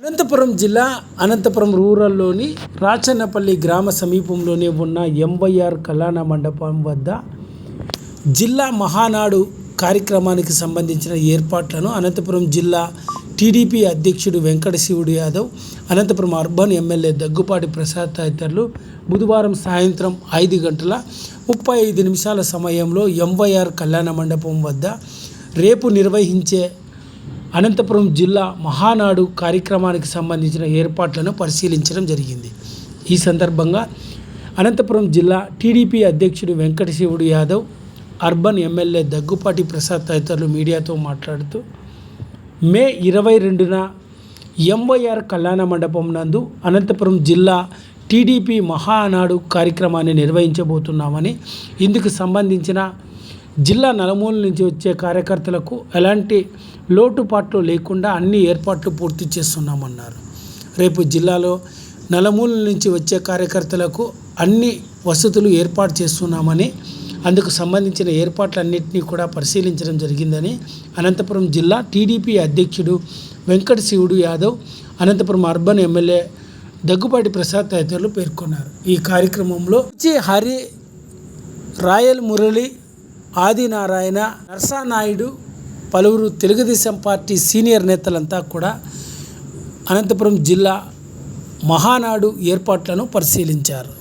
అనంతపురం జిల్లా అనంతపురం రూరల్లోని రాచన్నపల్లి గ్రామ సమీపంలోనే ఉన్న ఎంవైఆర్ కళ్యాణ మండపం వద్ద జిల్లా మహానాడు కార్యక్రమానికి సంబంధించిన ఏర్పాట్లను అనంతపురం జిల్లా టీడీపీ అధ్యక్షుడు వెంకట శివుడు యాదవ్, అనంతపురం అర్బన్ ఎమ్మెల్యే దగ్గుపాటి ప్రసాద్ తదితరులు బుధవారం సాయంత్రం 5:35 సమయంలో ఎంవైఆర్ కళ్యాణ మండపం వద్ద రేపు నిర్వహించే అనంతపురం జిల్లా మహానాడు కార్యక్రమానికి సంబంధించిన ఏర్పాట్లను పరిశీలించడం జరిగింది. ఈ సందర్భంగా అనంతపురం జిల్లా టీడీపీ అధ్యక్షుడు వెంకట శివుడు యాదవ్, అర్బన్ ఎమ్మెల్యే దగ్గుపాటి ప్రసాద్ తదితరులు మీడియాతో మాట్లాడుతూ, మే 22న ఎంవైఆర్ కళ్యాణ మండపం నందు అనంతపురం జిల్లా టీడీపీ మహానాడు కార్యక్రమాన్ని నిర్వహించబోతున్నామని, ఇందుకు సంబంధించిన జిల్లా నలుమూల నుంచి వచ్చే కార్యకర్తలకు ఎలాంటి లోటుపాట్లు లేకుండా అన్ని ఏర్పాట్లు పూర్తి చేస్తున్నామన్నారు. రేపు జిల్లాలో నలుమూల నుంచి వచ్చే కార్యకర్తలకు అన్ని వసతులు ఏర్పాటు చేస్తున్నామని, అందుకు సంబంధించిన ఏర్పాట్లన్నింటినీ కూడా పరిశీలించడం జరిగిందని అనంతపురం జిల్లా టీడీపీ అధ్యక్షుడు వెంకట శివుడు యాదవ్, అనంతపురం అర్బన్ ఎమ్మెల్యే దగ్గుపాటి ప్రసాద్ తదితరులు పేర్కొన్నారు. ఈ కార్యక్రమంలో హరి, రాయల్ మురళి, ఆదినారాయణ, నర్సానాయుడు, పలువురు తెలుగుదేశం పార్టీ సీనియర్ నేతలంతా కూడా అనంతపురం జిల్లా మహానాడు ఏర్పాట్లను పరిశీలించారు.